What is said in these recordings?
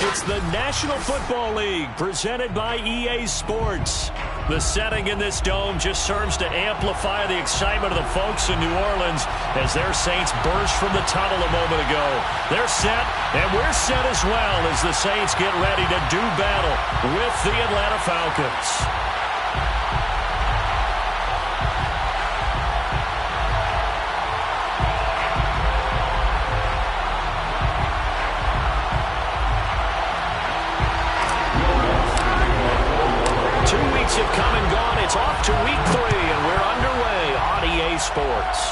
It's the National Football League presented by EA Sports. The setting in this dome just serves to amplify the excitement of the folks in New Orleans as their Saints burst from the tunnel a moment ago. They're set, and we're set as well as the Saints get ready to do battle with the Atlanta Falcons. 2 weeks have come and gone. It's off to week 3, and we're underway on EA Sports.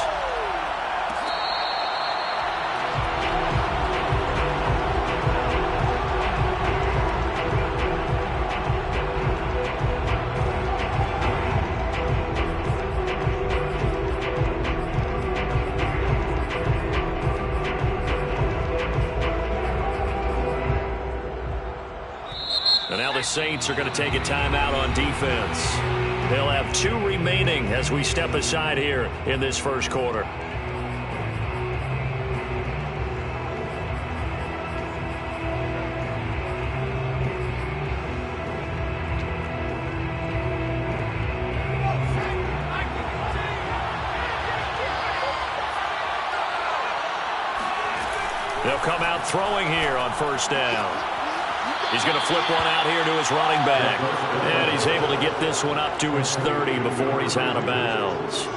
And now the Saints are going to take a timeout on defense. They'll have 2 remaining as we step aside here in this first quarter. They'll come out throwing here on first down. He's going to flip one out here to his running back. And he's able to get this one up to his 30 before he's out of bounds.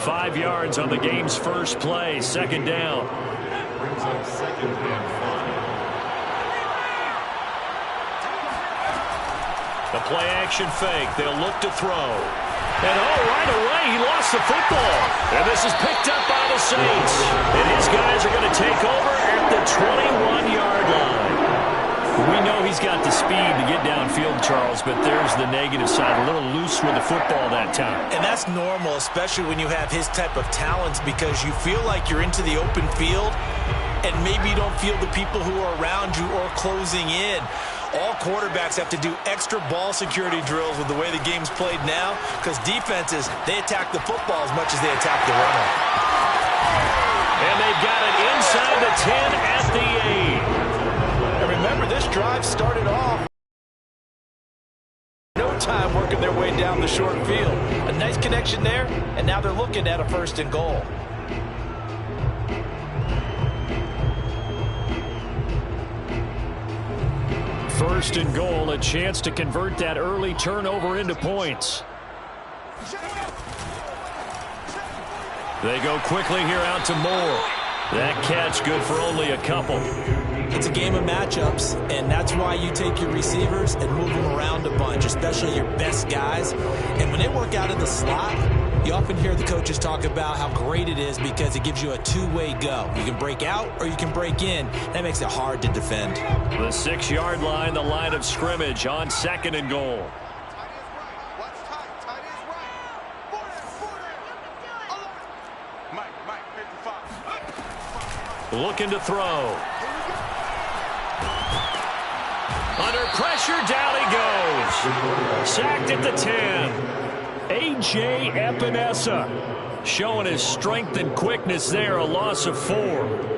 5 yards on the game's first play. Second down. Brings up second and 5. The play action fake. They'll look to throw. And right away he lost the football. And this is picked up by the Saints. And his guys are going to take over at the 21-yard line. We know he's got the speed to get downfield, Charles, but there's the negative side. A little loose with the football that time. And that's normal, especially when you have his type of talents, because you feel like you're into the open field, and maybe you don't feel the people who are around you or closing in. All quarterbacks have to do extra ball security drills with the way the game's played now, because defenses, they attack the football as much as they attack the runner. And they've got it inside the 10 at the 8. Remember, this drive started off no time working their way down the short field. A nice connection there, and now they're looking at a 1st and goal. First and goal, a chance to convert that early turnover into points. They go quickly here out to Moore. That catch good for only a couple. It's a game of matchups, and that's why you take your receivers and move them around a bunch, especially your best guys. And when they work out in the slot, you often hear the coaches talk about how great it is because it gives you a 2-way go. You can break out or you can break in. That makes it hard to defend. The 6-yard line, the line of scrimmage on 2nd and goal. Looking to throw. Under pressure, down he goes. Sacked at the 10. A.J. Epinesa showing his strength and quickness there, a loss of 4.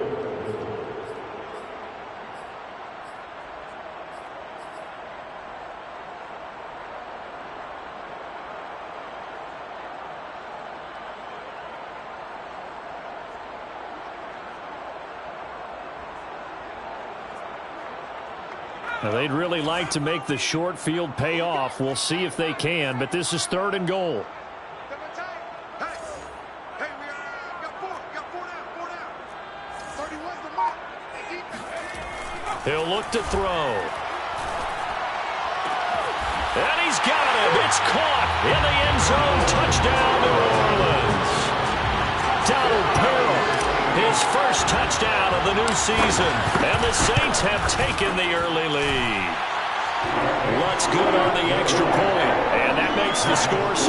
Now, they'd really like to make the short field pay off. We'll see if they can, but this is 3rd and goal. He'll look to throw. And he's got him. It's caught in the end zone. Touchdown, New Orleans. Donald Pearl, his first touchdown of the new season. And the Saints have taken the early lead. Lutz good on the extra point. And that makes the score 7-0.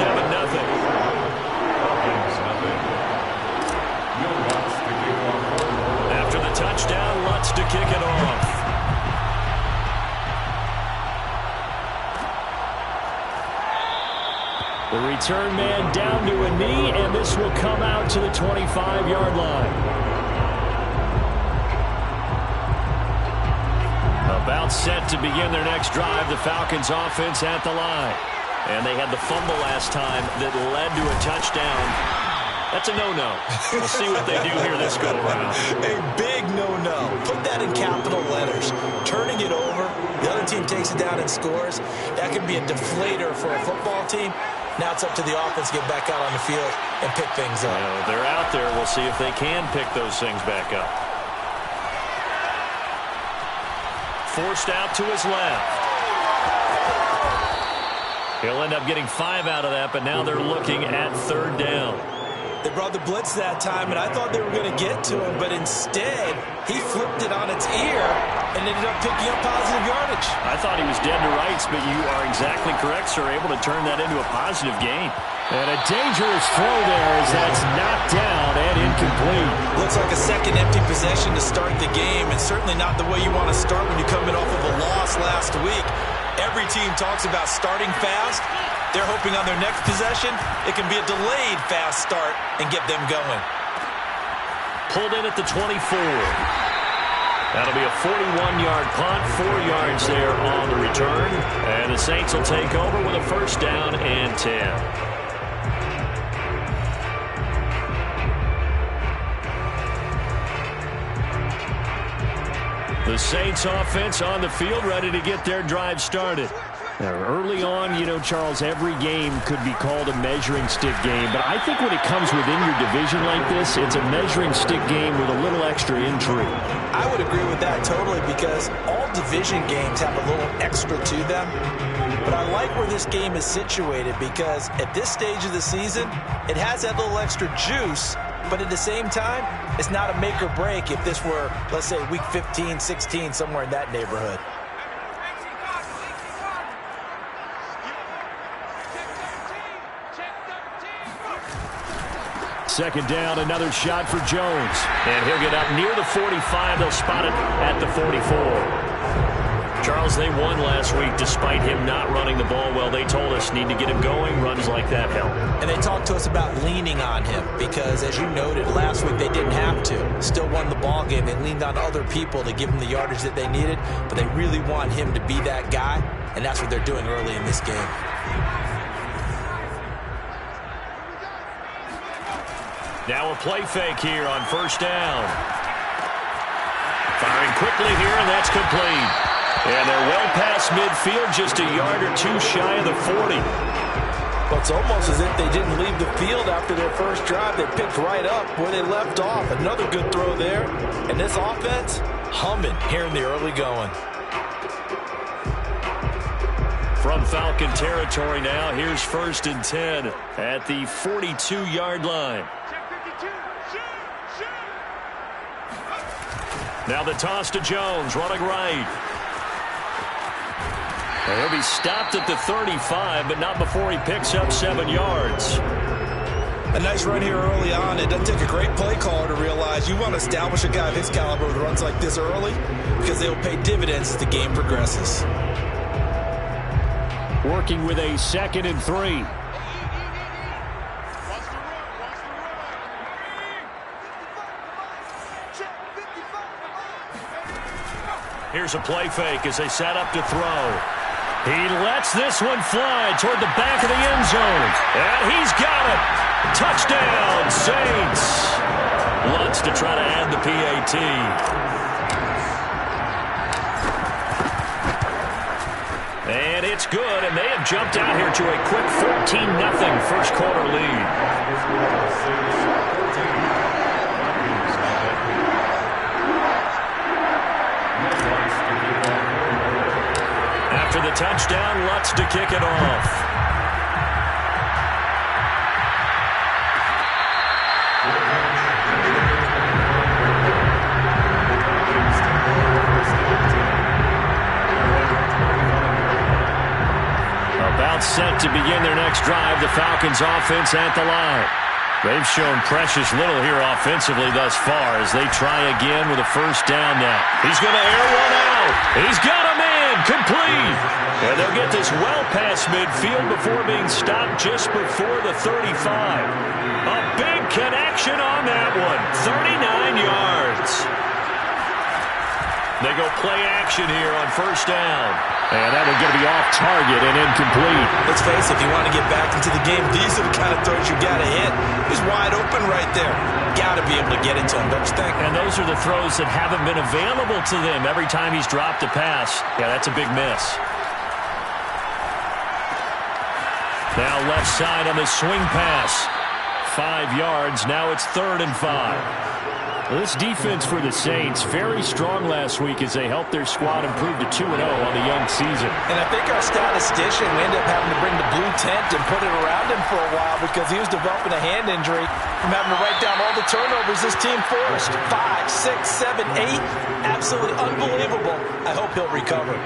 After the touchdown, Lutz to kick it off. The return man down to a knee, and this will come out to the 25-yard line. About About set to begin their next drive, the Falcons offense at the line. And they had the fumble last time that led to a touchdown. That's a no-no. We'll see what they do here this go-around. A big no-no. Put that in capital letters. Turning it over, the other team takes it down and scores. That can be a deflator for a football team. Now it's up to the offense to get back out on the field and pick things up. They're out there. We'll see if they can pick those things back up. Forced out to his left. He'll end up getting 5 out of that, but now they're looking at 3rd down. They brought the blitz that time, and I thought they were going to get to him, but instead, he flipped it on its ear and ended up picking up positive yardage. I thought he was dead to rights, but you are exactly correct, sir. Able to turn that into a positive gain. And a dangerous throw there as that's knocked down and incomplete. Looks like a second empty possession to start the game, and certainly not the way you want to start when you're coming off of a loss last week. Every team talks about starting fast. They're hoping on their next possession, it can be a delayed fast start and get them going. Pulled in at the 24. That'll be a 41-yard punt, 4 yards there on the return. And the Saints will take over with a 1st down and 10. The Saints offense on the field, ready to get their drive started. Now, early on, you know, Charles, every game could be called a measuring stick game. But I think when it comes within your division like this, it's a measuring stick game with a little extra intrigue. I would agree with that totally because all division games have a little extra to them. But I like where this game is situated because at this stage of the season, it has that little extra juice. But at the same time, it's not a make or break if this were, let's say, week 15, 16, somewhere in that neighborhood. Second down, another shot for Jones. And he'll get up near the 45. They'll spot it at the 44. Charles, they won last week despite him not running the ball well. They told us need to get him going. Runs like that help. And they talked to us about leaning on him because, as you noted, last week they didn't have to. Still won the ball game. They leaned on other people to give them the yardage that they needed, but they really want him to be that guy, and that's what they're doing early in this game. Now a play fake here on 1st down. Firing quickly here, and that's complete. And they're well past midfield, just a yard or 2 shy of the 40. Well, it's almost as if they didn't leave the field after their first drive. They picked right up where they left off. Another good throw there. And this offense, humming here in the early going. From Falcon territory now, here's 1st and 10 at the 42-yard line. Now the toss to Jones, running right. And he'll be stopped at the 35, but not before he picks up 7 yards. A nice run here early on. It doesn't take a great play caller to realize you want to establish a guy of his caliber with runs like this early because they will pay dividends as the game progresses. Working with a 2nd and 3. Here's a play fake as they set up to throw. He lets this one fly toward the back of the end zone. And he's got it. Touchdown, Saints. Lutz to try to add the PAT. And it's good, and they have jumped out here to a quick 14-0 first quarter lead. After the touchdown, Lutz to kick it off. About set to begin their next drive, the Falcons offense at the line. They've shown precious little here offensively thus far as they try again with a 1st down now. He's going to air one out. He's got him in. Complete. And they'll get this well past midfield before being stopped just before the 35. A big connection on that one. 39 yards. They go play action here on first down. And that one going to be off target and incomplete. Let's face it, if you want to get back into the game, these are the kind of throws you got to hit. He's wide open right there. Got to be able to get it to him, don't you think? And those are the throws that haven't been available to them every time he's dropped a pass. Yeah, that's a big miss. Now left side on the swing pass. 5 yards. Now it's 3rd and 5. This defense for the Saints, very strong last week as they helped their squad improve to 2-0 on the young season. And I think our statistician, we ended up having to bring the blue tent and put it around him for a while because he was developing a hand injury from having to write down all the turnovers this team forced. 5, 6, 7, 8. Absolutely unbelievable. I hope he'll recover.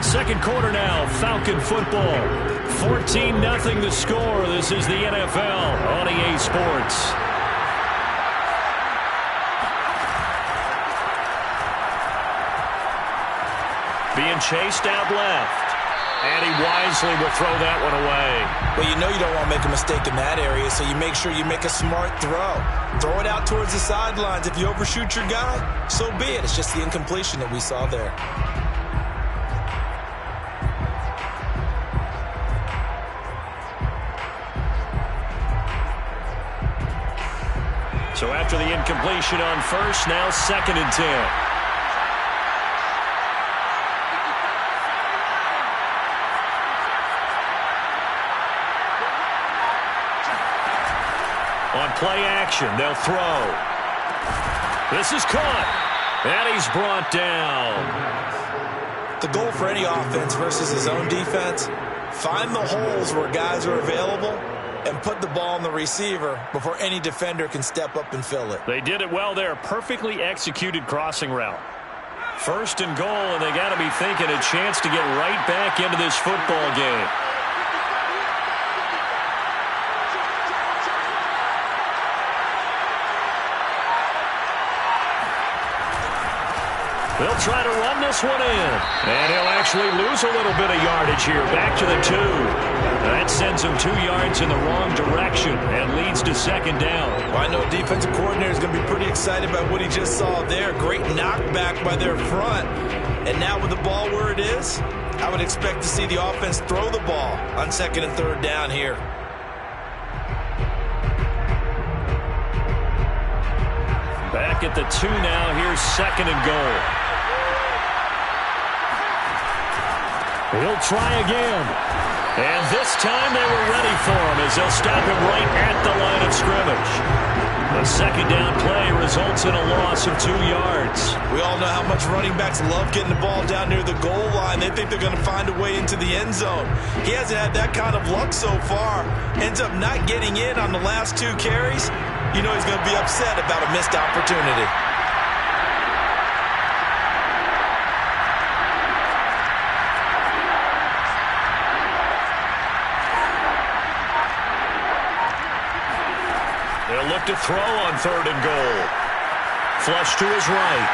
Second quarter now, Falcon football. 14-0 the score. This is the NFL on EA Sports. Being chased out left. And he wisely will throw that one away. Well, you know you don't want to make a mistake in that area, so you make sure you make a smart throw. Throw it out towards the sidelines. If you overshoot your guy, so be it. It's just the incompletion that we saw there. So after the incompletion on first, now 2nd and 10. On play action, they'll throw. This is caught. And he's brought down. The goal for any offense versus his own defense, find the holes where guys are available and put the ball on the receiver before any defender can step up and fill it. They did it well there. Perfectly executed crossing route. 1st and goal, and they got to be thinking a chance to get right back into this football game. They'll try to run this one in. And he'll actually lose a little bit of yardage here. Back to the 2. That sends him 2 yards in the wrong direction and leads to 2nd down. Well, I know defensive coordinator is going to be pretty excited about what he just saw there. Great knockback by their front. And now with the ball where it is, I would expect to see the offense throw the ball on 2nd and 3rd down here. Back at the 2 now. Here's 2nd and goal. He'll try again. And this time they were ready for him as they'll stop him right at the line of scrimmage. The 2nd down play results in a loss of 2 yards. We all know how much running backs love getting the ball down near the goal line. They think they're going to find a way into the end zone. He hasn't had that kind of luck so far. Ends up not getting in on the last 2 carries. You know he's going to be upset about a missed opportunity. They'll look to throw on 3rd and goal. Flush to his right.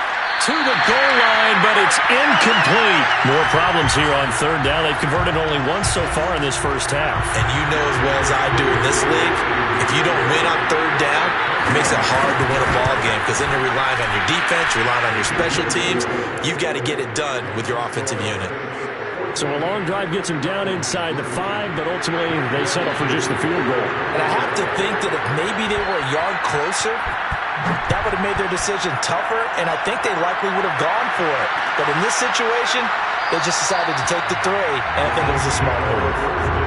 To the goal line, but it's incomplete. More problems here on 3rd down. They've converted only once so far in this first half. And you know as well as I do in this league, if you don't win on 3rd down, it makes it hard to win a ball game because then you're relying on your defense, you're relying on your special teams. You've got to get it done with your offensive unit. So a long drive gets him down inside the 5, but ultimately they settle for just the field goal. And I have to think that if maybe they were a yard closer, that would have made their decision tougher, and I think they likely would have gone for it. But in this situation, they just decided to take the 3, and I think it was a smart move.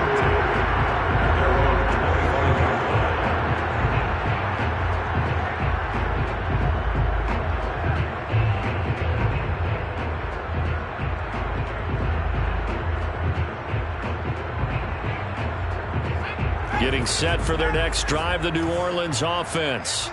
Getting set for their next drive, the New Orleans offense.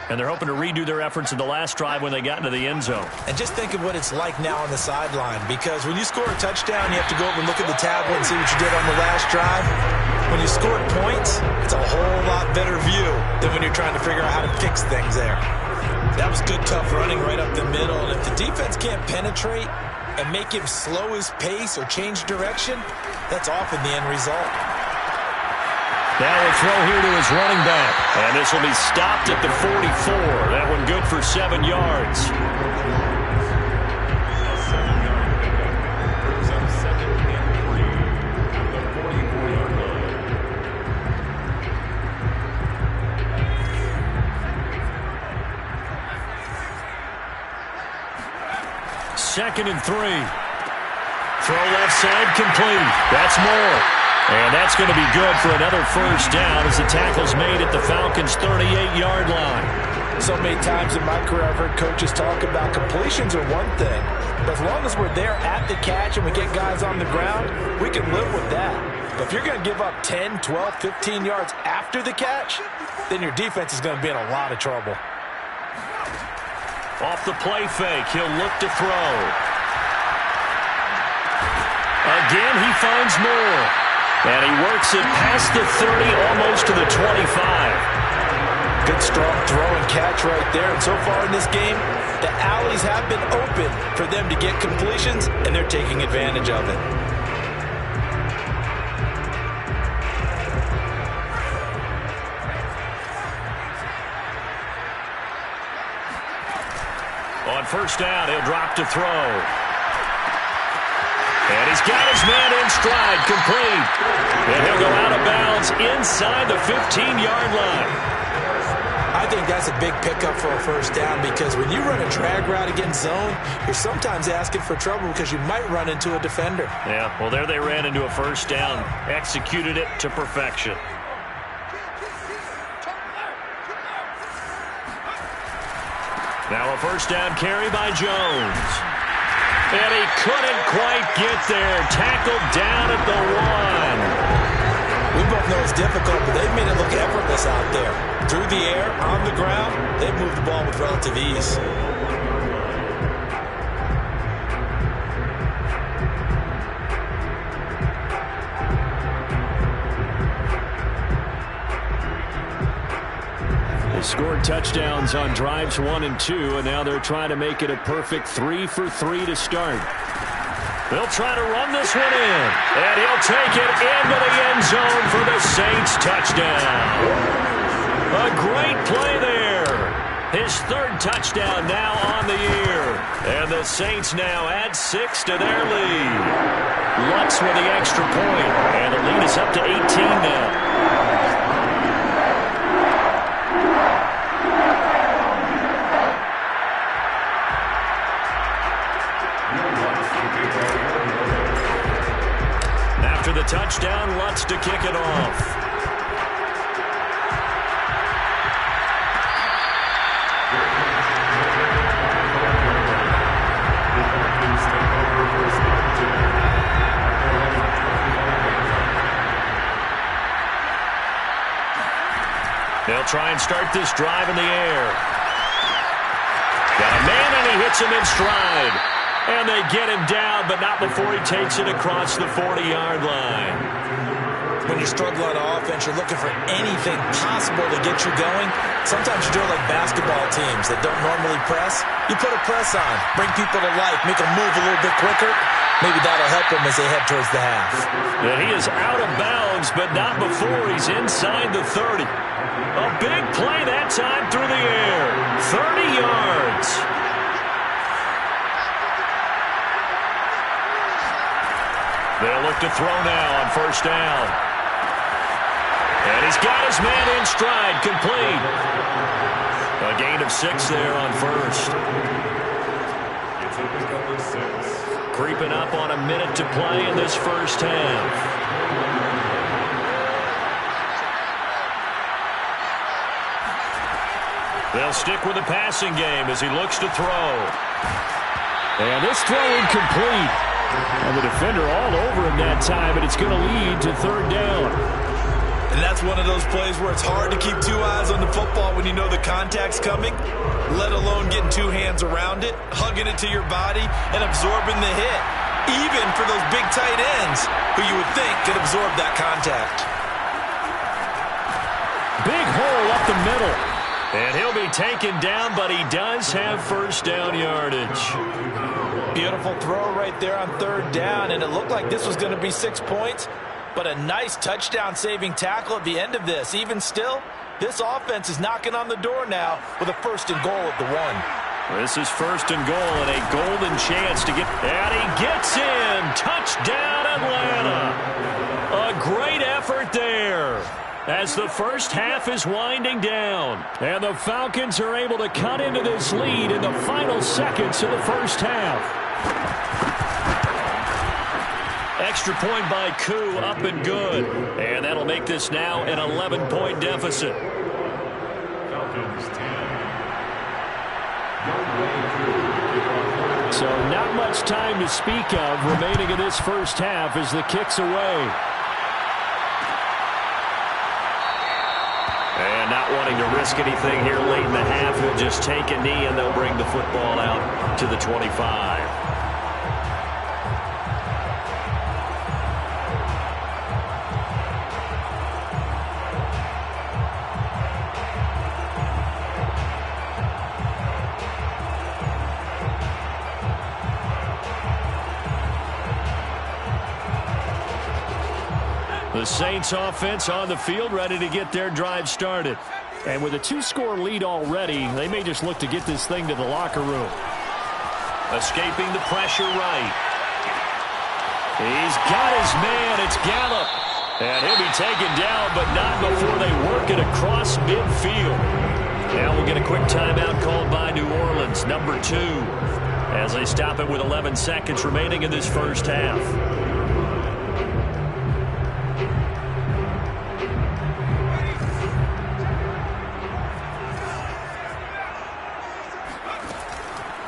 And they're hoping to redo their efforts in the last drive when they got into the end zone. And just think of what it's like now on the sideline, because when you score a touchdown, you have to go over and look at the tablet and see what you did on the last drive. When you scored points, it's a whole lot better view than when you're trying to figure out how to fix things there. That was good, tough running right up the middle. And if the defense can't penetrate and make him slow his pace or change direction, that's often the end result. Now a throw here to his running back. And this will be stopped at the 44. That one good for 7 yards. A 7-yard pickup brings up 2nd and 3 at the 44-yard line. 2nd and 3. Throw left side complete. That's more. And that's going to be good for another first down as the tackle's made at the Falcons' 38-yard line. So many times in my career I've heard coaches talk about completions are one thing. But as long as we're there at the catch and we get guys on the ground, we can live with that. But if you're going to give up 10, 12, 15 yards after the catch, then your defense is going to be in a lot of trouble. Off the play fake, he'll look to throw. Again, he finds more. And he works it past the 30, almost to the 25. Good, strong throw and catch right there. And so far in this game, the alleys have been open for them to get completions, and they're taking advantage of it. On first down, he'll drop to throw. And he's got his man in stride, complete. And he'll go out of bounds inside the 15-yard line. I think that's a big pickup for a first down because when you run a drag route against zone, you're sometimes asking for trouble because you might run into a defender. Yeah, well, there they ran into a first down, executed it to perfection. Now a first down carry by Jones. And he couldn't quite get there. Tackled down at the 1. We both know it's difficult, but they've made it look effortless out there. Through the air, on the ground, they've moved the ball with relative ease. Scored touchdowns on drives 1 and 2, and now they're trying to make it a perfect 3 for 3 to start. They'll try to run this one in, and he'll take it into the end zone for the Saints touchdown. A great play there. His 3rd touchdown now on the year, and the Saints now add 6 to their lead. Lutz with the extra point, and the lead is up to 18 now. After the touchdown, Lutz to kick it off. They'll try and start this drive in the air. Got a man, and he hits him in stride. And they get him down, but not before he takes it across the 40-yard line. When you struggle on offense, you're looking for anything possible to get you going. Sometimes you do it like basketball teams that don't normally press. You put a press on, bring people to life, make them move a little bit quicker. Maybe that'll help them as they head towards the half. And he is out of bounds, but not before he's inside the 30. A big play that time through the air. 30 yards. They'll look to throw now on first down. And he's got his man in stride, complete. A gain of 6 there on first. It's a pickup of 6. Creeping up on a minute to play in this first half. They'll stick with the passing game as he looks to throw. And this throw incomplete. And the defender all over him that time, and it's going to lead to 3rd down. And that's one of those plays where it's hard to keep 2 eyes on the football when you know the contact's coming, let alone getting 2 hands around it, hugging it to your body, and absorbing the hit, even for those big tight ends who you would think could absorb that contact. Big hole up the middle. And he'll be taken down, but he does have first down yardage. Beautiful throw right there on 3rd down, and it looked like this was going to be 6 points. But a nice touchdown-saving tackle at the end of this. Even still, this offense is knocking on the door now with a 1st and goal at the 1. This is 1st and goal and a golden chance to get... And he gets in! Touchdown, Atlanta! A great effort there as the first half is winding down. And the Falcons are able to cut into this lead in the final seconds of the first half. Extra point by Koo, up and good. And that'll make this now an 11-point deficit. Falcons 10. So not much time to speak of remaining in this first half as the kick's away. And not wanting to risk anything here late in the half, he'll just take a knee and they'll bring the football out to the 25. The Saints offense on the field, ready to get their drive started. And with a 2-score lead already, they may just look to get this thing to the locker room. Escaping the pressure right. He's got his man. It's Gallup. And he'll be taken down, but not before they work it across midfield. Now we'll get a quick timeout called by New Orleans, number 2, as they stop it with 11 seconds remaining in this first half.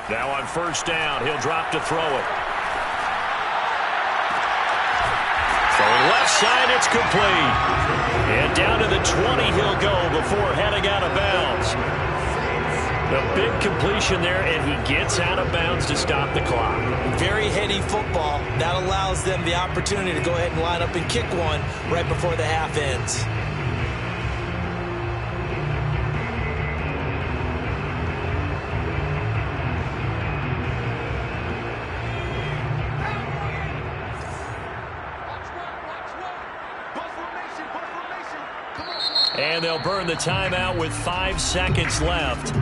Now on 1st down, he'll drop to throw it. Throwing left side, it's complete. And down to the 20 he'll go before heading out of bounds. The big completion there, and he gets out of bounds to stop the clock. Very heady football. That allows them the opportunity to go ahead and line up and kick one right before the half ends. And they'll burn the timeout with 5 seconds left.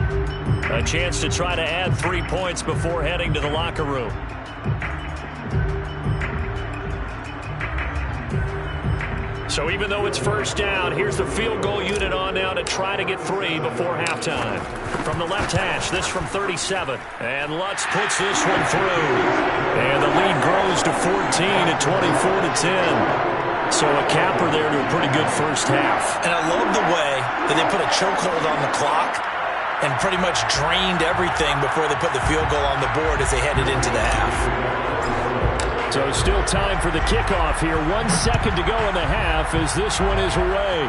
A chance to try to add 3 points before heading to the locker room. So even though it's 1st down, here's the field goal unit on now to try to get 3 before halftime. From the left hash, this from 37. And Lutz puts this one through. And the lead grows to 14 at 24-10. So a capper there to a pretty good first half. And I love the way that they put a chokehold on the clock and pretty much drained everything before they put the field goal on the board as they headed into the half. So still time for the kickoff here. 1 second to go in the half as this one is away.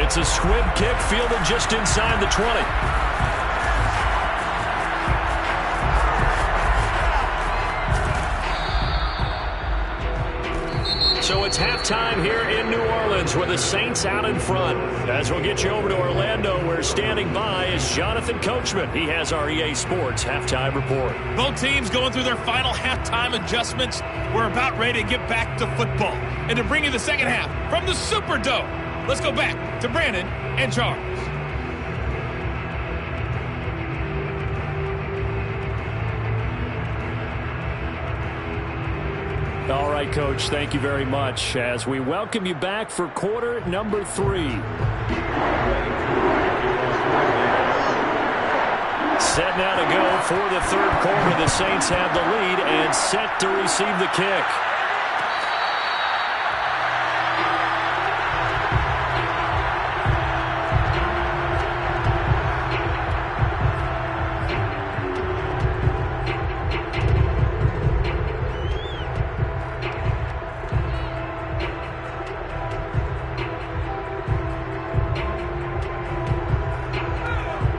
It's a squib kick fielded just inside the 20. So it's halftime here in New Orleans with the Saints out in front. As we'll get you over to Orlando, where standing by is Jonathan Coachman. He has our EA Sports halftime report. Both teams going through their final halftime adjustments. We're about ready to get back to football. And to bring you the second half from the Superdome, let's go back to Brandon and Charles. All right, Coach, thank you very much as we welcome you back for quarter number 3. Set now to go for the 3rd quarter. The Saints have the lead and set to receive the kick.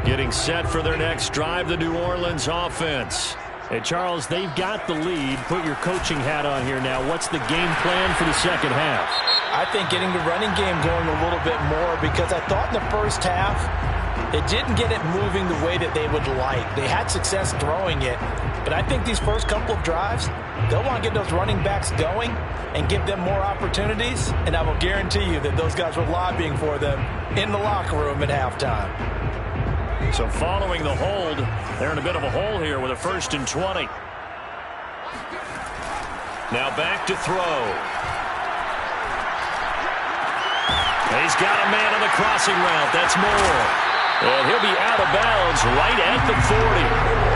Getting set for their next drive, the New Orleans offense. Hey, Charles, they've got the lead. Put your coaching hat on here now. What's the game plan for the second half? I think getting the running game going a little bit more, because I thought in the first half it didn't get it moving the way that they would like. They had success throwing it, But I think these first couple of drives, they'll want to get those running backs going and give them more opportunities. And I will guarantee you that those guys were lobbying for them in the locker room at halftime. So following the hold, they're in a bit of a hole here with a 1st and 20. Now back to throw. He's got a man on the crossing route. That's Moore. And he'll be out of bounds right at the 40.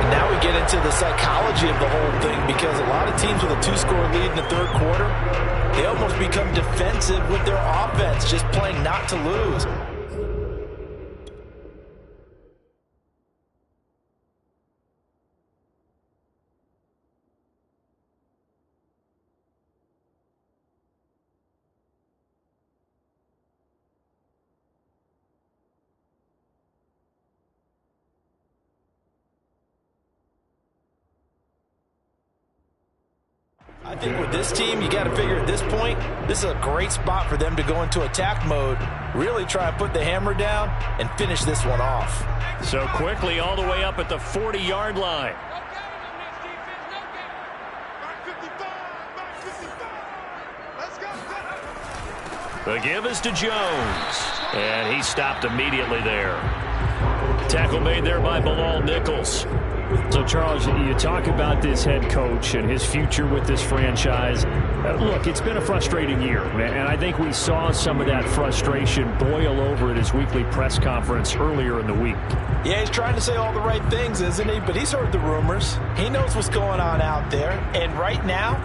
Now we get into the psychology of the whole thing, because a lot of teams with a 2-score lead in the third quarter, they almost become defensive with their offense, just playing not to lose. I think with this team, you got to figure at this point, this is a great spot for them to go into attack mode, really try and put the hammer down and finish this one off. So quickly all the way up at the 40-yard line. The give is to Jones, and he stopped immediately there. Tackle made there by Bilal Nichols. So, Charles, you talk about this head coach and his future with this franchise. Look, it's been a frustrating year, and I think we saw some of that frustration boil over at his weekly press conference earlier in the week. Yeah, he's trying to say all the right things, isn't he? But he's heard the rumors. He knows what's going on out there. And right now,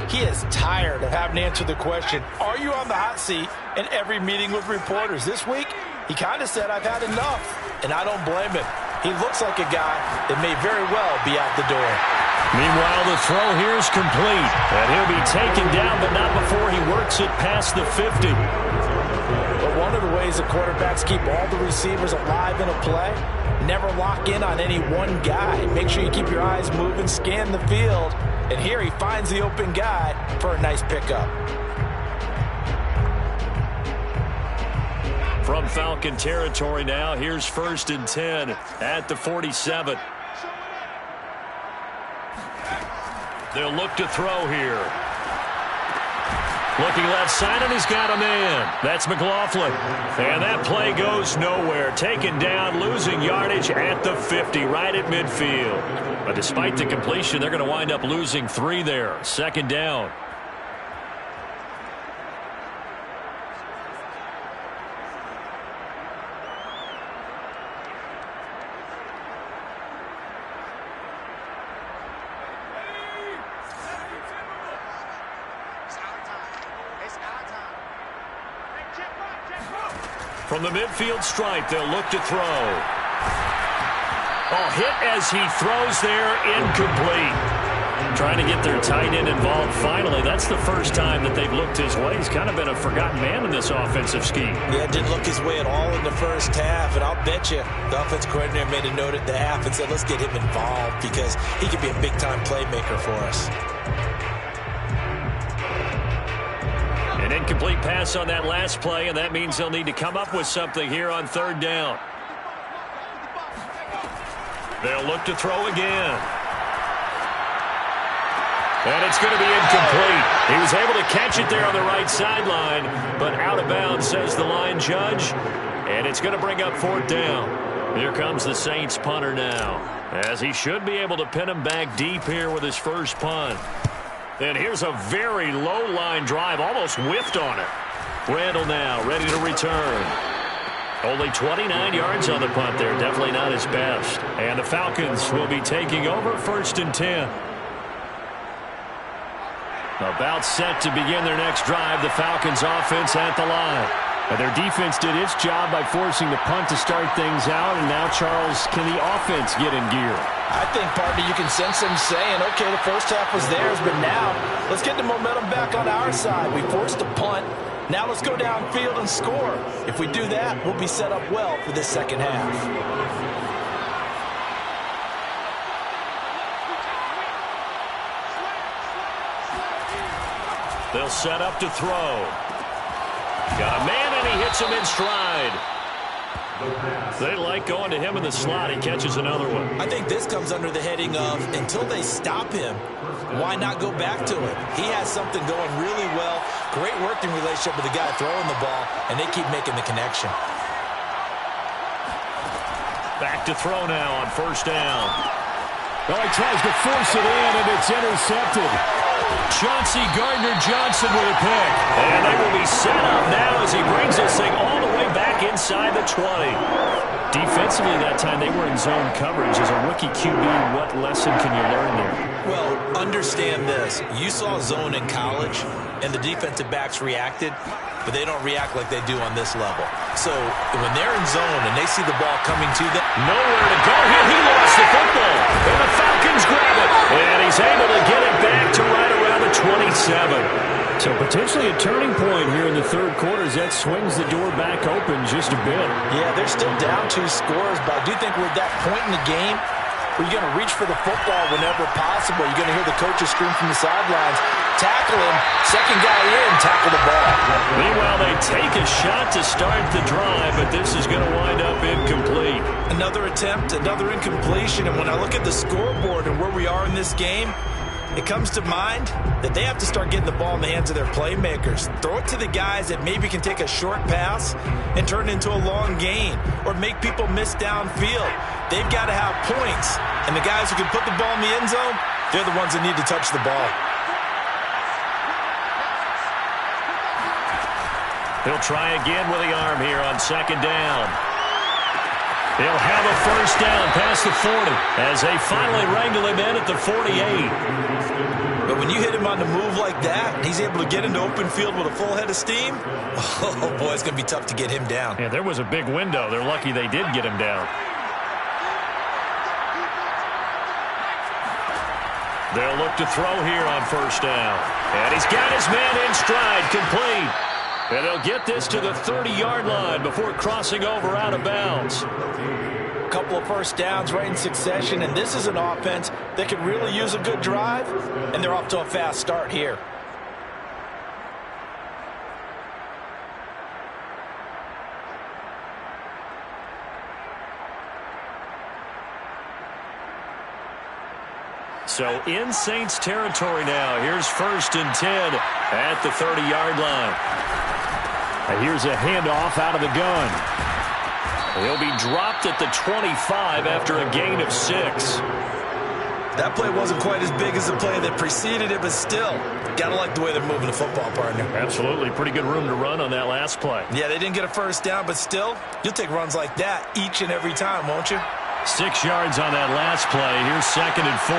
he is tired of having to answer the question, are you on the hot seat in every meeting with reporters? This week, he kind of said, I've had enough, and I don't blame him. He looks like a guy that may very well be out the door. Meanwhile, the throw here is complete, and he'll be taken down, but not before he works it past the 50. But one of the ways the quarterbacks keep all the receivers alive in a play, never lock in on any one guy. Make sure you keep your eyes moving, scan the field, and here he finds the open guy for a nice pickup. From Falcon territory now, here's 1st and 10 at the 47. They'll look to throw here. Looking left side, and he's got a man. That's McLaughlin. And that play goes nowhere. Taken down, losing yardage at the 50, right at midfield. But despite the completion, they're going to wind up losing 3 there. 2nd down. From the midfield stripe, they'll look to throw. Oh, hit as he throws there, incomplete. Trying to get their tight end involved finally. That's the first time that they've looked his way. He's kind of been a forgotten man in this offensive scheme. Yeah, didn't look his way at all in the first half, and I'll bet you the offense coordinator made a note at the half and said, let's get him involved because he could be a big-time playmaker for us. An incomplete pass on that last play, and that means they'll need to come up with something here on 3rd down. They'll look to throw again. And it's going to be incomplete. He was able to catch it there on the right sideline, but out of bounds, says the line judge. And it's going to bring up 4th down. Here comes the Saints punter now, as he should be able to pin him back deep here with his first punt. And here's a very low line drive, almost whiffed on it. Randall now ready to return. Only 29 yards on the punt there, definitely not his best. And the Falcons will be taking over 1st and 10. About set to begin their next drive, the Falcons offense at the line. And their defense did its job by forcing the punt to start things out. And now, Charles, can the offense get in gear? I think, partner, you can sense them saying, okay, the first half was theirs, but now let's get the momentum back on our side. We forced a punt. Now let's go downfield and score. If we do that, we'll be set up well for this second half. They'll set up to throw. Got a man, and he hits him in stride. They like going to him in the slot. He catches another one. I think this comes under the heading of until they stop him, why not go back to it? He has something going really well. Great working relationship with the guy throwing the ball, and they keep making the connection. Back to throw now on first down. Well, he tries to force it in, and it's intercepted. Chauncey Gardner-Johnson with a pick. And they will be set up now as he brings this thing all the way back inside the 20. Defensively that time, they were in zone coverage. As a rookie QB, what lesson can you learn there? Well, understand this. You saw zone in college, and the defensive backs reacted, but they don't react like they do on this level. So when they're in zone and they see the ball coming to them, nowhere to go here. He lost the football, and the Falcons grab it. And he's able to get it back to right around the 27. So potentially a turning point here in the third quarter as that swings the door back open just a bit. Yeah, they're still down 2 scores, but I do think we're at that point in the game where you're going to reach for the football whenever possible. You're going to hear the coaches scream from the sidelines, tackle him, second guy in, tackle the ball. Meanwhile, they take a shot to start the drive, but this is going to wind up incomplete. Another attempt, another incompletion, and when I look at the scoreboard and where we are in this game, it comes to mind that they have to start getting the ball in the hands of their playmakers. Throw it to the guys that maybe can take a short pass and turn it into a long gain or make people miss downfield. They've got to have points, and the guys who can put the ball in the end zone, they're the ones that need to touch the ball. He'll try again with the arm here on second down. He'll have a first down past the 40 as they finally wrangle him in at the 48. But when you hit him on the move like that, and he's able to get into open field with a full head of steam, oh boy, it's going to be tough to get him down. Yeah, there was a big window. They're lucky they did get him down. They'll look to throw here on first down. And he's got his man in stride, complete. And they'll get this to the 30-yard line before crossing over out of bounds. A couple of first downs right in succession, and this is an offense that could really use a good drive, and they're off to a fast start here. So in Saints territory now. Here's 1st and 10 at the 30-yard line. And here's a handoff out of the gun. He'll be dropped at the 25 after a gain of 6. That play wasn't quite as big as the play that preceded it, but still, gotta like the way they're moving the football, partner. Absolutely. Pretty good room to run on that last play. Yeah, they didn't get a first down, but still, you'll take runs like that each and every time, won't you? 6 yards on that last play. Here's 2nd and 4.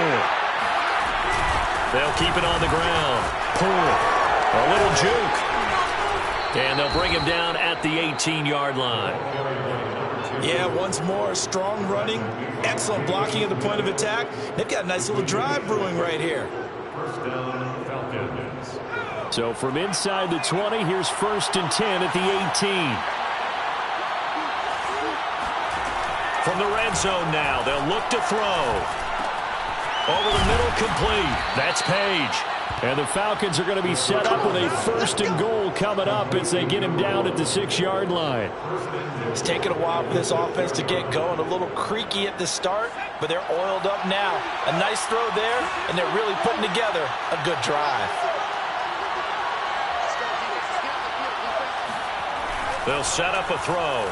They'll keep it on the ground. Pull. A little juke. And they'll bring him down at the 18-yard line. Yeah, once more, strong running, excellent blocking at the point of attack. They've got a nice little drive brewing right here. First down, Falcons. So from inside the 20, here's 1st and 10 at the 18. From the red zone now, they'll look to throw. Over the middle, complete. That's Page. And the Falcons are going to be set up with a 1st and goal coming up as they get him down at the 6-yard line. It's taken a while for this offense to get going. A little creaky at the start, but they're oiled up now. A nice throw there, and they're really putting together a good drive. They'll set up a throw.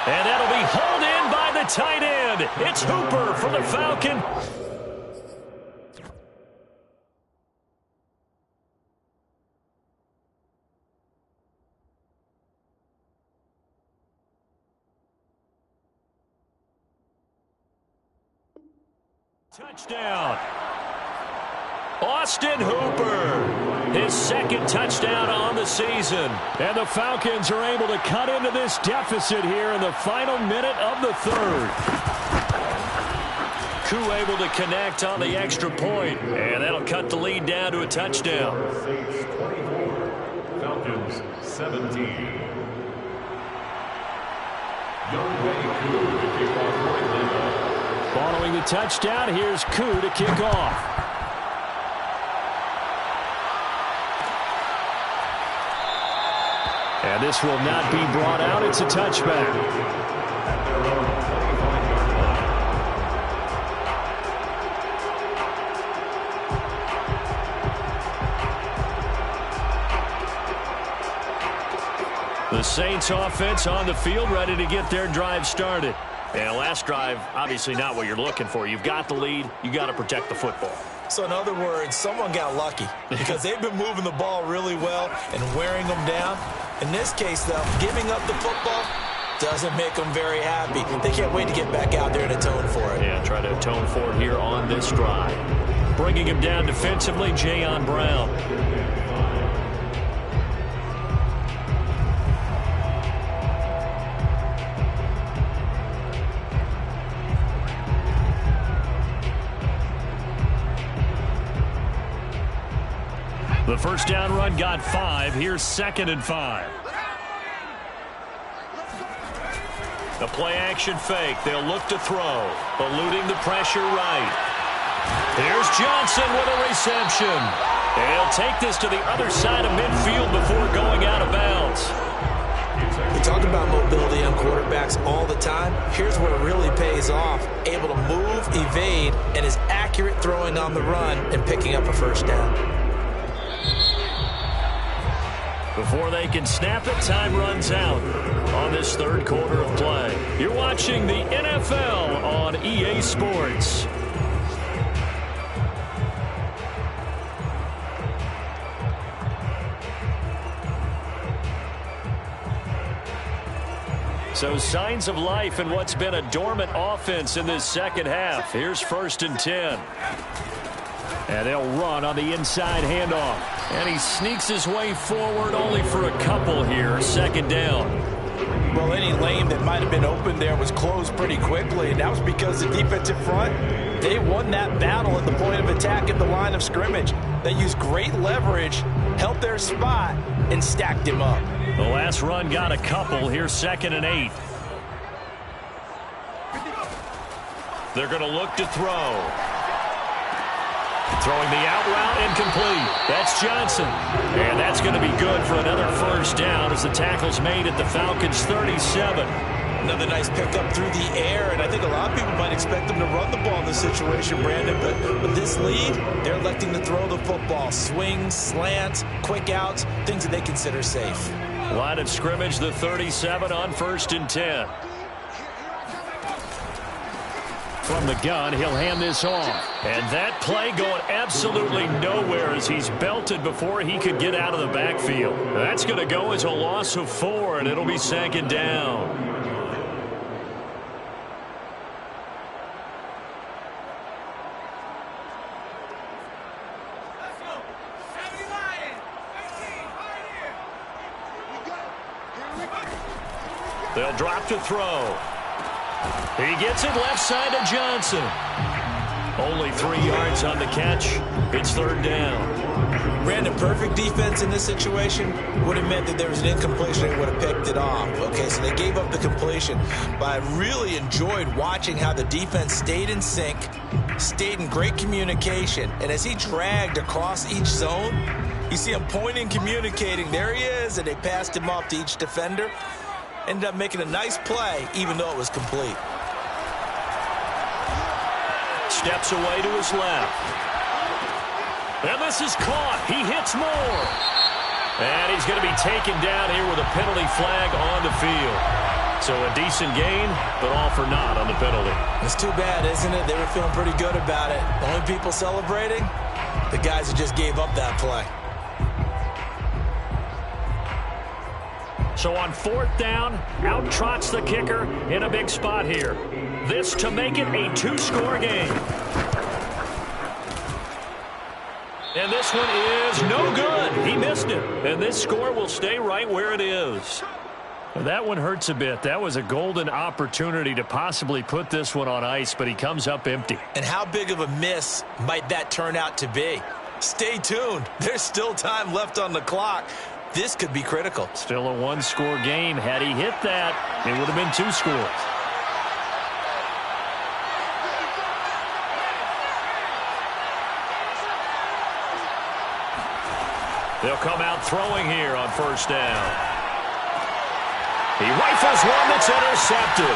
And that'll be hauled in by the tight end. It's Hooper for the Falcon. Touchdown. Austin Hooper. His 2nd touchdown on the season. And the Falcons are able to cut into this deficit here in the final minute of the 3rd. Koo able to connect on the extra point. And that'll cut the lead down to a touchdown. Saints 24, Falcons 17. Following the touchdown, here's Koo to kick off. And this will not be brought out. It's a touchback. The Saints offense on the field, ready to get their drive started. And last drive, obviously not what you're looking for. You've got the lead. You got to protect the football. So in other words, someone got lucky because they've been moving the ball really well and wearing them down. In this case, though, giving up the football doesn't make them very happy. They can't wait to get back out there and atone for it. Yeah, try to atone for it here on this drive. Bringing him down defensively, Jayon Brown. The first down run got 5. Here's 2nd and 5. The play action fake. They'll look to throw. Eluding the pressure right. Here's Johnson with a reception. He'll take this to the other side of midfield before going out of bounds. We talk about mobility on quarterbacks all the time. Here's where it really pays off. Able to move, evade, and is accurate throwing on the run and picking up a first down. Before they can snap it, time runs out on this third quarter of play. You're watching the NFL on EA Sports. So signs of life in what's been a dormant offense in this second half. Here's 1st and 10. And they'll run on the inside handoff. And he sneaks his way forward only for a couple here. 2nd down. Well, any lane that might have been open there was closed pretty quickly. And that was because the defensive front, they won that battle at the point of attack at the line of scrimmage. They used great leverage, held their spot, and stacked him up. The last run got a couple. Here's 2nd and 8. They're going to look to throw. Throwing the out route, incomplete. That's Johnson. And that's going to be good for another first down as the tackle's made at the Falcons' 37. Another nice pickup through the air, and I think a lot of people might expect them to run the ball in this situation, Brandon, but with this lead, they're electing to throw the football. Swings, slants, quick outs, things that they consider safe. Line of scrimmage, the 37 on 1st and 10. From the gun, he'll hand this off. And that play going absolutely nowhere as he's belted before he could get out of the backfield. That's going to go as a loss of 4, and it'll be 2nd down. They'll drop to throw. He gets it left side of Johnson. Only 3 yards on the catch. It's 3rd down. Brandon, perfect defense in this situation would have meant that there was an incompletion and would have picked it off. Okay, so they gave up the completion. But I really enjoyed watching how the defense stayed in sync, stayed in great communication. And as he dragged across each zone, you see him pointing, communicating. There he is, and they passed him off to each defender. Ended up making a nice play, even though it was complete. Steps away to his left. And this is caught. He hits more. And he's going to be taken down here with a penalty flag on the field. So a decent gain, but all for naught on the penalty. It's too bad, isn't it? They were feeling pretty good about it. The only people celebrating, the guys who just gave up that play. So on 4th down, out trots the kicker in a big spot here. This to make it a 2-score game. And this one is no good. He missed it. And this score will stay right where it is. That one hurts a bit. That was a golden opportunity to possibly put this one on ice, but he comes up empty. And how big of a miss might that turn out to be? Stay tuned. There's still time left on the clock. This could be critical. Still a 1-score game. Had he hit that, it would have been 2 scores. They'll come out throwing here on 1st down. He rifles one that's intercepted.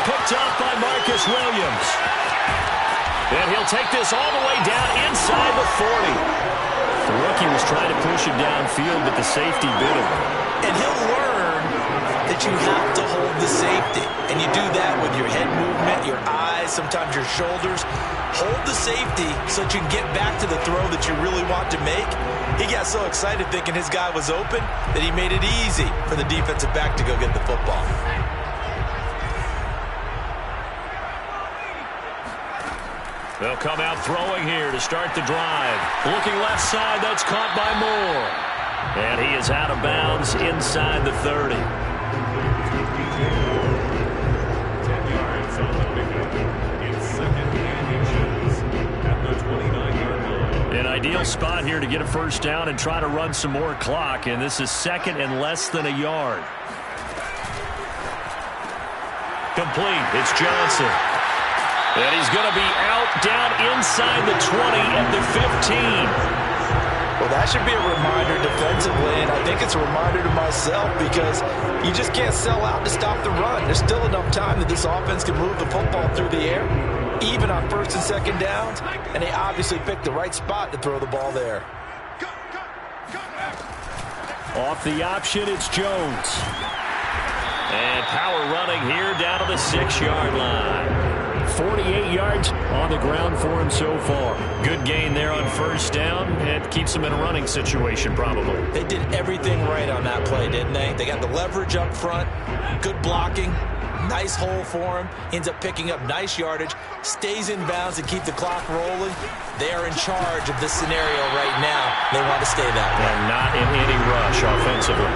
Picked up by Marcus Williams. And he'll take this all the way down inside the 40. The rookie was trying to push him downfield, but the safety bit him. And he'll learn that you have to hold the safety. And you do that with your head movement, your eyes, sometimes your shoulders. Hold the safety so that you can get back to the throw that you really want to make. He got so excited thinking his guy was open that he made it easy for the defensive back to go get the football. They'll come out throwing here to start the drive. Looking left side, that's caught by Moore. And he is out of bounds inside the 30. 10 yards on the pickup. It's second and inches at the 29-yard line. An ideal spot here to get a first down and try to run some more clock. And this is second and less than a yard. Complete. It's Johnson. And he's going to be out down inside the 20 at the 15. Well, that should be a reminder defensively, and I think it's a reminder to myself because you just can't sell out to stop the run. There's still enough time that this offense can move the football through the air, even on first and second downs, and they obviously picked the right spot to throw the ball there. Off the option, it's Jones. And power running here down to the 6-yard line. 48 yards on the ground for him so far. Good gain there on first down. It keeps him in a running situation probably. They did everything right on that play, didn't they? They got the leverage up front, good blocking, nice hole for him. Ends up picking up nice yardage, stays in bounds and keep the clock rolling. They are in charge of this scenario right now. They want to stay that way. And not in any rush offensively.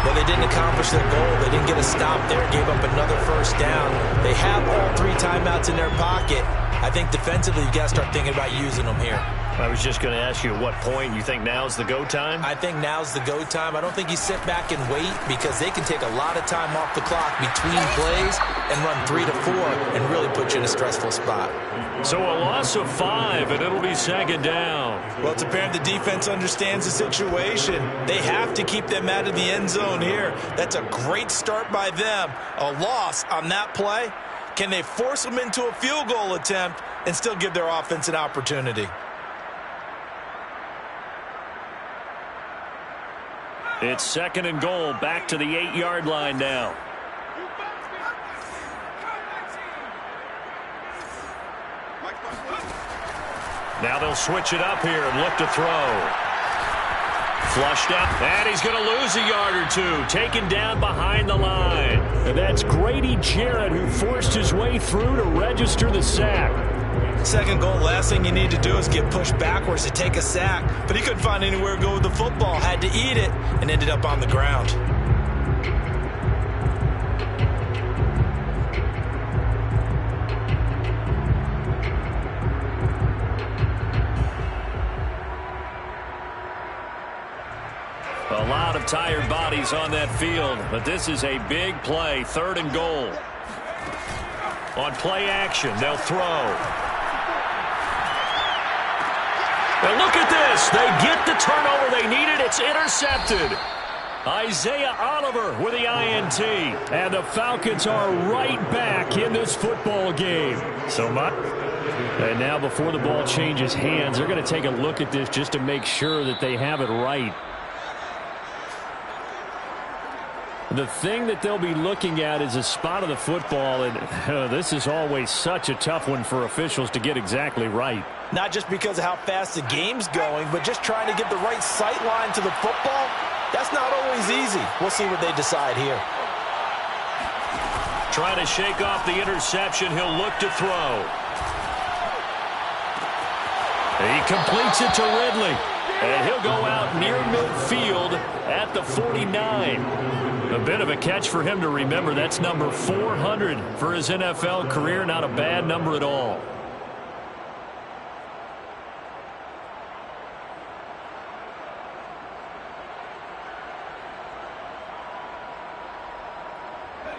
Well, they didn't accomplish their goal. They didn't get a stop there, gave up another first down. They have all 3 timeouts in their pocket. I think defensively, you've got to start thinking about using them here. I was just going to ask you at what point you think now's the go time? I think now's the go time. I don't think you sit back and wait because they can take a lot of time off the clock between plays and run 3 to 4 and really put you in a stressful spot. So a loss of 5, and it'll be second down. Well, it's apparent the defense understands the situation. They have to keep them out of the end zone here. That's a great start by them. A loss on that play. Can they force them into a field goal attempt and still give their offense an opportunity? It's second and goal, back to the 8-yard line now. Now they'll switch it up here and look to throw. Flushed up, and he's going to lose a yard or 2. Taken down behind the line. And that's Grady Jarrett who forced his way through to register the sack. Second goal, last thing you need to do is get pushed backwards to take a sack. But he couldn't find anywhere to go with the football. Had to eat it and ended up on the ground. A lot of tired bodies on that field, but this is a big play, third and goal. On play action, they'll throw. And look at this. They get the turnover they needed. It's intercepted. Isaiah Oliver with the INT. And the Falcons are right back in this football game. So much. And now before the ball changes hands, they're going to take a look at this just to make sure that they have it right. The thing that they'll be looking at is a spot of the football, and this is always such a tough one for officials to get exactly right. Not just because of how fast the game's going, but just trying to get the right sight line to the football. That's not always easy. We'll see what they decide here. Trying to shake off the interception. He'll look to throw. He completes it to Ridley. And he'll go out near midfield at the 49. A bit of a catch for him to remember. That's number 400 for his NFL career. Not a bad number at all.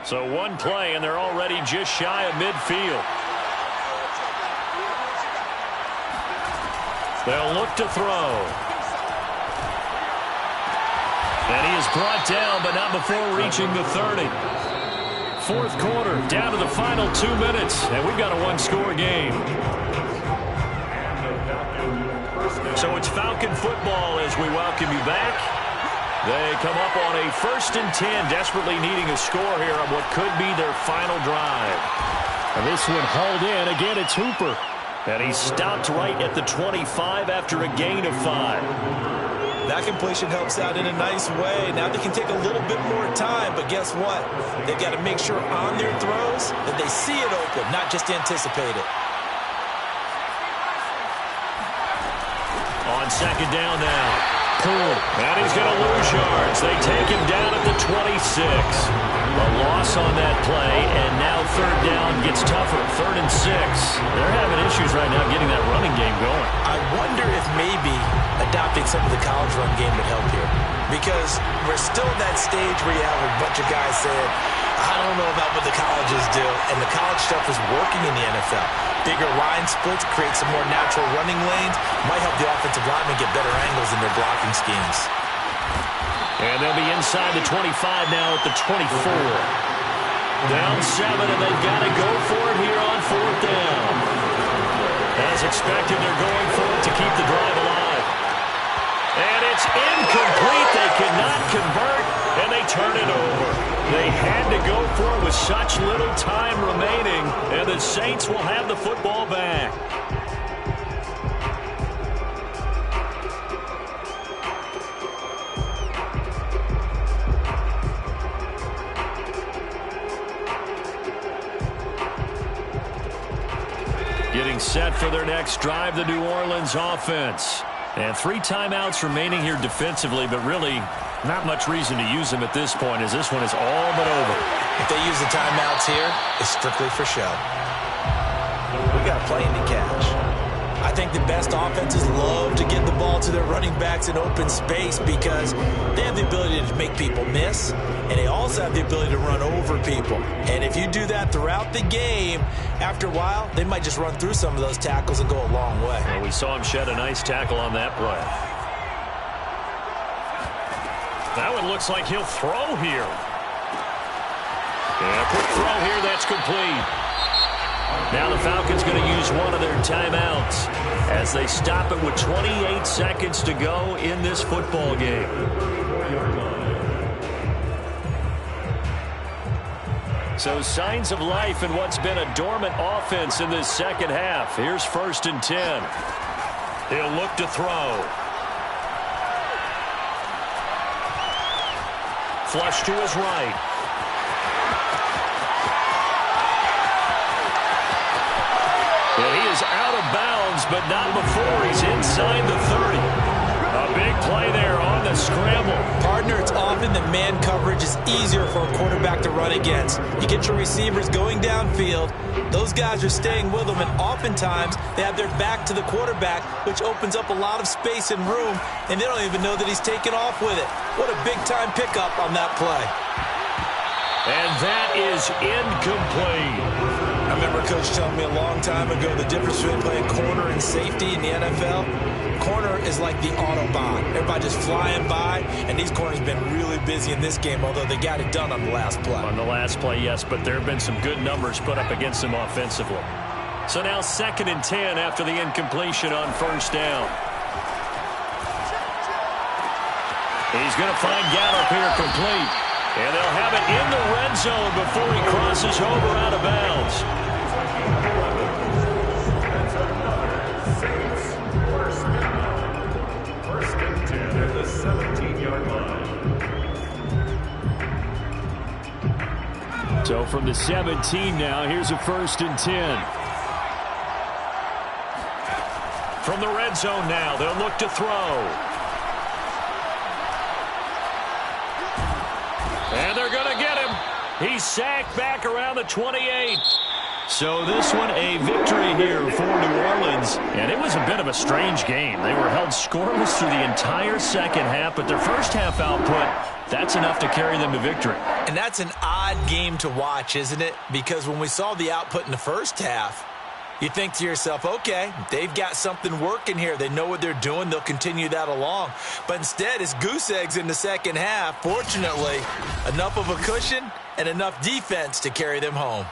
So one play, and they're already just shy of midfield. They'll look to throw. And he is brought down, but not before reaching the 30. Fourth quarter, down to the final 2 minutes, and we've got a one-score game. So it's Falcon football as we welcome you back. They come up on a 1st and 10, desperately needing a score here on what could be their final drive. And this one hauled in. Again, it's Hooper. And he stopped right at the 25 after a gain of 5. That completion helps out in a nice way. Now they can take a little bit more time, but guess what? They've got to make sure on their throws that they see it open, not just anticipate it. On second down now. Poole. And he's going to lose yards. They take him down at the 26. A loss on that play, and now third down gets tougher. 3rd and 6. They're having issues right now getting that running game going. I wonder if maybe adopting some of the college run game would help here. Because we're still at that stage where you have a bunch of guys saying, I don't know about what the colleges do. And the college stuff is working in the NFL. Bigger line splits, create some more natural running lanes. Might help the offensive linemen get better angles in their blocking schemes. And they'll be inside the 25 now at the 24. Down 7, and they've got to go for it here on 4th down. As expected, they're going for it to keep the drive alive. And it's incomplete. They cannot convert, and they turn it over. They had to go for it with such little time remaining, and the Saints will have the football back. Getting set for their next drive, the New Orleans offense. And 3 timeouts remaining here defensively, but really not much reason to use them at this point as this one is all but over. If they use the timeouts here, it's strictly for show. We got plenty to catch. I think the best offenses love to get the ball to their running backs in open space because they have the ability to make people miss, and they also have the ability to run over people. And if you do that throughout the game, after a while, they might just run through some of those tackles and go a long way. And we saw him shed a nice tackle on that play. That one looks like he'll throw here. And a quick throw here, that's complete. Now the Falcons going to use one of their timeouts as they stop it with 28 seconds to go in this football game. So signs of life in what's been a dormant offense in this second half. Here's 1st and 10. He'll look to throw. Flush to his right. And he is out of bounds, but not before he's inside the 30. A big play there on the scramble. Partner, it's often that man coverage is easier for a quarterback to run against. You get your receivers going downfield. Those guys are staying with them, and oftentimes they have their back to the quarterback, which opens up a lot of space and room, and they don't even know that he's taken off with it. What a big-time pickup on that play. And that is incomplete. I remember Coach telling me a long time ago the difference between playing corner and safety in the NFL. Corner is like the Autobahn. Everybody just flying by, and these corners have been really busy in this game, although they got it done on the last play. On the last play, yes, but there have been some good numbers put up against them offensively. So now 2nd and 10 after the incompletion on 1st down. He's going to find Gallup here complete. And they'll have it in the red zone before he crosses over out of bounds. First and 10 at the 17-yard line. So from the 17 now, here's a 1st and 10. From the red zone now, they'll look to throw. And they're going to get him. He's sacked back around the 28. So this one a victory here for New Orleans. And it was a bit of a strange game. They were held scoreless through the entire second half, but their first half output, that's enough to carry them to victory. And that's an odd game to watch, isn't it? Because when we saw the output in the first half, You think to yourself, okay, they've got something working here. They know what they're doing. They'll continue that along. But instead, it's goose eggs in the second half. Fortunately, enough of a cushion and enough defense to carry them home.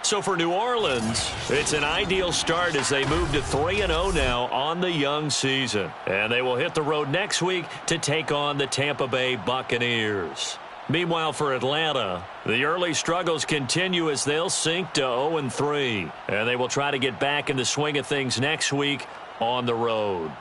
So for New Orleans, it's an ideal start as they move to 3-0 now on the young season. And they will hit the road next week to take on the Tampa Bay Buccaneers. Meanwhile, for Atlanta, the early struggles continue as they'll sink to 0-3. And they will try to get back in the swing of things next week on the road.